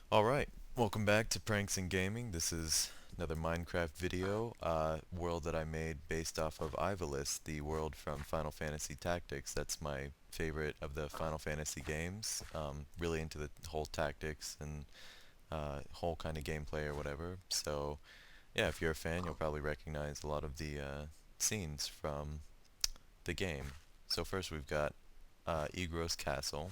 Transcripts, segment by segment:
Alright, welcome back to Pranks and Gaming. This is another Minecraft video, world that I made based off of Ivalice, the world from Final Fantasy Tactics. That's my favorite of the Final Fantasy games. Really into the whole tactics and whole kind of gameplay or whatever. So, yeah, if you're a fan, you'll probably recognize a lot of the scenes from the game. So first we've got Igros Castle.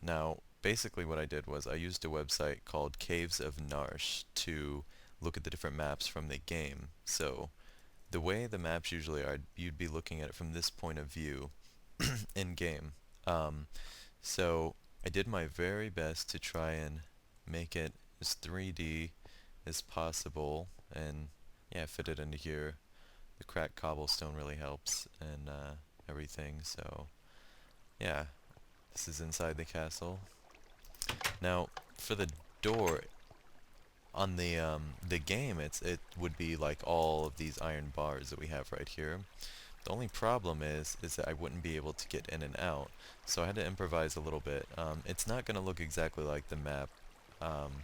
Now, basically what I did was I used a website called Caves of Narsh to look at the different maps from the game. So, the way the maps usually are, you'd be looking at it from this point of view in game. Um, so, I did my very best to try and make it as 3D as possible and yeah, fit it into here. The cracked cobblestone really helps and everything. So, yeah, this is inside the castle. Now, for the door on the game, it would be like all of these iron bars that we have right here. The only problem is that I wouldn't be able to get in and out, so I had to improvise a little bit. It's not gonna look exactly like the map, um,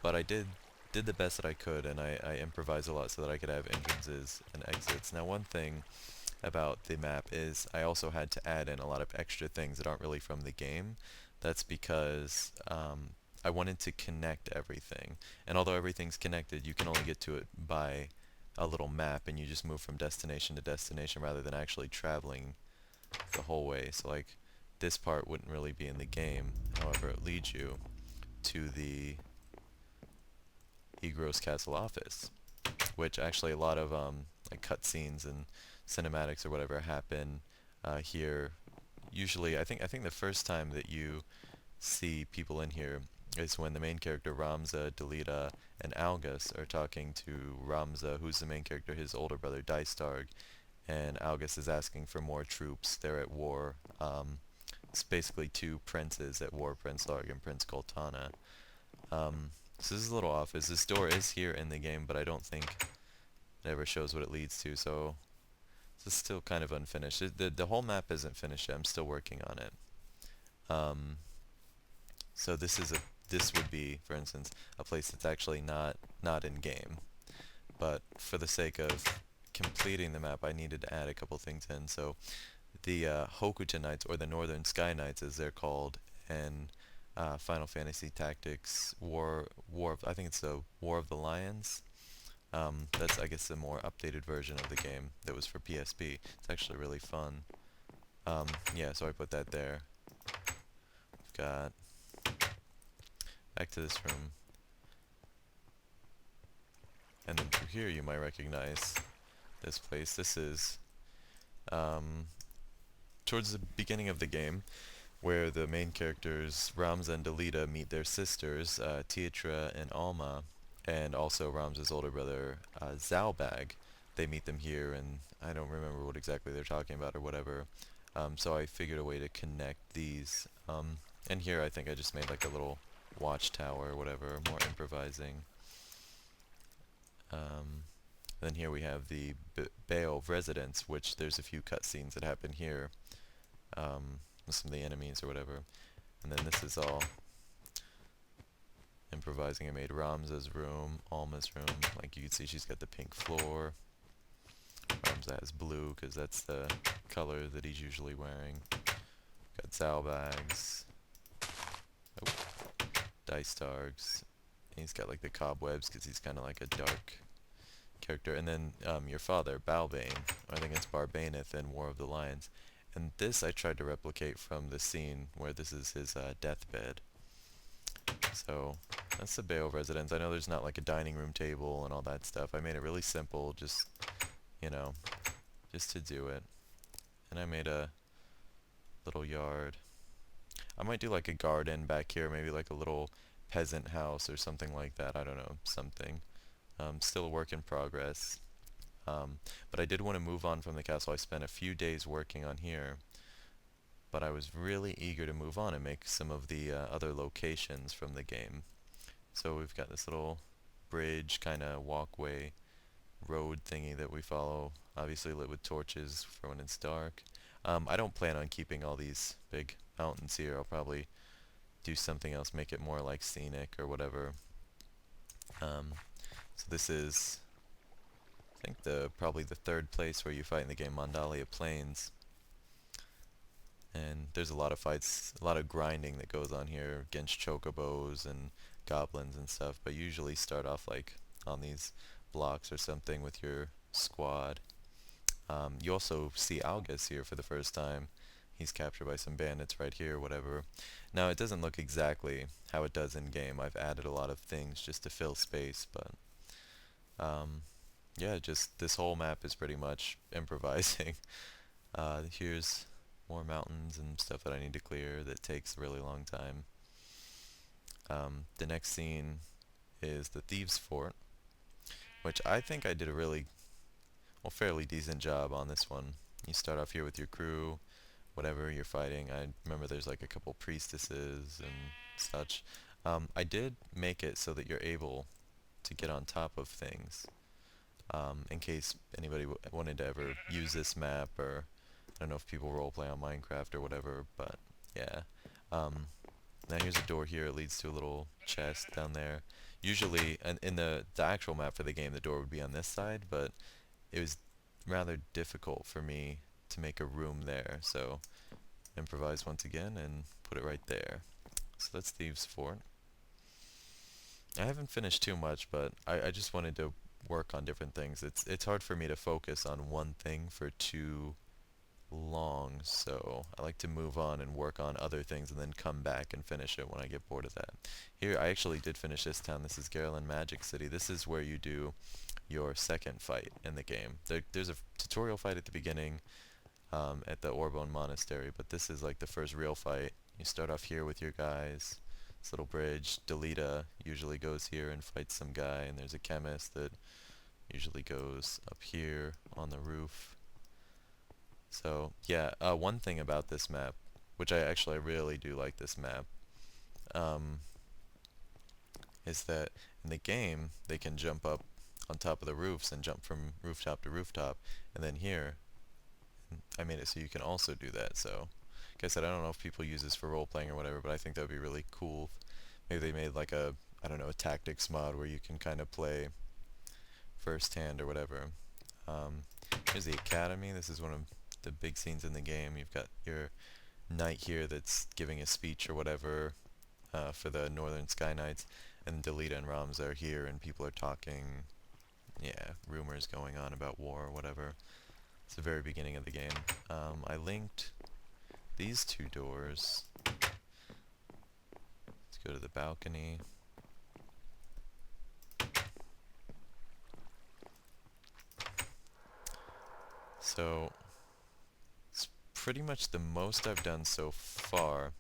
but I did the best that I could, and I improvised a lot so that I could have entrances and exits. Now, one thing about the map is I also had to add in a lot of extra things that aren't really from the game. That's because I wanted to connect everything. And although everything's connected, you can only get to it by a little map, and you just move from destination to destination rather than actually traveling the whole way. So like this part wouldn't really be in the game. However, it leads you to the Igros Castle office, which actually a lot of like cutscenes and cinematics or whatever happen here. Usually, I think the first time that you see people in here is when the main character Ramza, Delita, and Algus are talking to Ramza, who's the main character, his older brother Dystarg, and Algus is asking for more troops. They're at war. It's basically two princes at war, Prince Larg and Prince Goltana. So this is a little off. Is this door is here in the game, but I don't think it ever shows what it leads to. So this is still kind of unfinished. The whole map isn't finished yet. I'm still working on it. Um, so this would be, for instance, a place that's actually not in game. But for the sake of completing the map, I needed to add a couple things in. So the Hokuto Knights, or the Northern Sky Knights, as they're called, in Final Fantasy Tactics War of, I think it's the War of the Lions. That's, I guess, the more updated version of the game that was for PSP. It's actually really fun. Yeah, so I put that there. We've got back to this room, and then through here you might recognize this place. This is um, towards the beginning of the game, where the main characters Ramza and Delita meet their sisters, Teatra and Alma, and also Ramza's older brother, Zalbag. They meet them here, and I don't remember what exactly they're talking about or whatever. So I figured a way to connect these. And here I think I just made like a little watchtower or whatever, more improvising. Um, then here we have the Beoulve residence, which there's a few cutscenes that happen here, with some of the enemies or whatever. And then this is all improvising. I made Ramza's room, Alma's room. Like you can see, she's got the pink floor. Ramza has blue because that's the color that he's usually wearing. Got Zalbags, oh, Dice Targs. And he's got like the cobwebs because he's kind of like a dark character. And then your father, Balbane, I think it's Barbaneth in War of the Lions. And this I tried to replicate from the scene where this is his deathbed. So that's the Beoulve residence. I know there's not like a dining room table and all that stuff. I made it really simple, just, you know, just to do it. And I made a little yard. I might do like a garden back here, maybe like a little peasant house or something like that. I don't know, something. Still a work in progress. But I did want to move on from the castle. I spent a few days working on here, but I was really eager to move on and make some of the other locations from the game. So we've got this little bridge kind of walkway road thingy that we follow, obviously lit with torches for when it's dark. I don't plan on keeping all these big mountains here. I'll probably do something else, make it more like scenic or whatever. So this is, I think, the probably the third place where you fight in the game, Mandalia Plains. And there's a lot of fights, a lot of grinding that goes on here against chocobos and goblins and stuff, but usually start off like on these blocks or something with your squad. You also see Algus here for the first time. He's captured by some bandits right here, whatever. Now, it doesn't look exactly how it does in game. I've added a lot of things just to fill space, but yeah, just this whole map is pretty much improvising. Here's more mountains and stuff that I need to clear that takes a really long time. The next scene is the Thieves Fort, which I think I did a really, well, fairly decent job on this one. You start off here with your crew, whatever you're fighting. I remember there's like a couple priestesses and such. I did make it so that you're able to get on top of things, in case anybody wanted to ever use this map, or I don't know if people roleplay on Minecraft or whatever, but yeah. Now here's a door here. It leads to a little chest down there. Usually, in the actual map for the game, the door would be on this side, but it was rather difficult for me to make a room there, so improvise once again and put it right there. So that's Thieves Fort. I haven't finished too much, but I just wanted to work on different things. It's hard for me to focus on one thing for too long, so I like to move on and work on other things and then come back and finish it when I get bored of that. Here, I actually did finish this town. This is Gariland Magic City. This is where you do your second fight in the game. There's a tutorial fight at the beginning, at the Orbone Monastery, but this is like the first real fight. You start off here with your guys. This little bridge. Delita usually goes here and fights some guy, and there's a chemist that usually goes up here on the roof. So yeah, one thing about this map, which I really do like this map, is that in the game they can jump up on top of the roofs and jump from rooftop to rooftop, and then here I made it so you can also do that. So like I said, I don't know if people use this for role playing or whatever, but I think that would be really cool. Maybe they made like a, I don't know, a tactics mod where you can kind of play first hand or whatever. Here's the academy. This is one of the big scenes in the game. You've got your knight here that's giving a speech or whatever, for the Northern Sky Knights, and Delita and Rams are here and people are talking, yeah, rumors going on about war or whatever. It's the very beginning of the game. I linked these two doors. Let's go to the balcony. So it's pretty much the most I've done so far.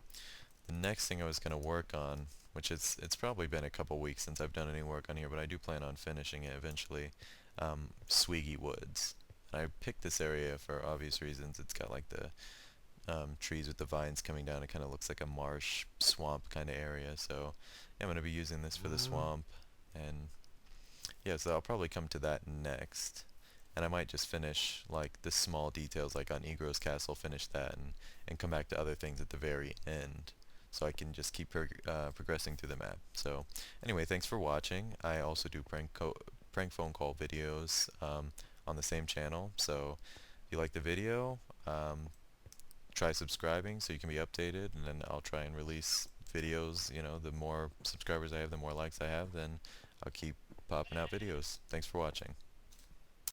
The next thing I was going to work on, which it's probably been a couple weeks since I've done any work on here, but I do plan on finishing it eventually. Swiggy Woods. And I picked this area for obvious reasons. It's got like the trees with the vines coming down. It kind of looks like a marsh, swamp kind of area. So yeah, I'm going to be using this for the swamp. And yeah, so I'll probably come to that next. And I might just finish like the small details, like on Igros Castle, finish that and come back to other things at the very end, so I can just keep progressing through the map. So anyway, thanks for watching. I also do prank phone call videos on the same channel, so if you like the video, try subscribing so you can be updated, and then I'll try and release videos. You know, the more subscribers I have, the more likes I have, then I'll keep popping out videos. Thanks for watching.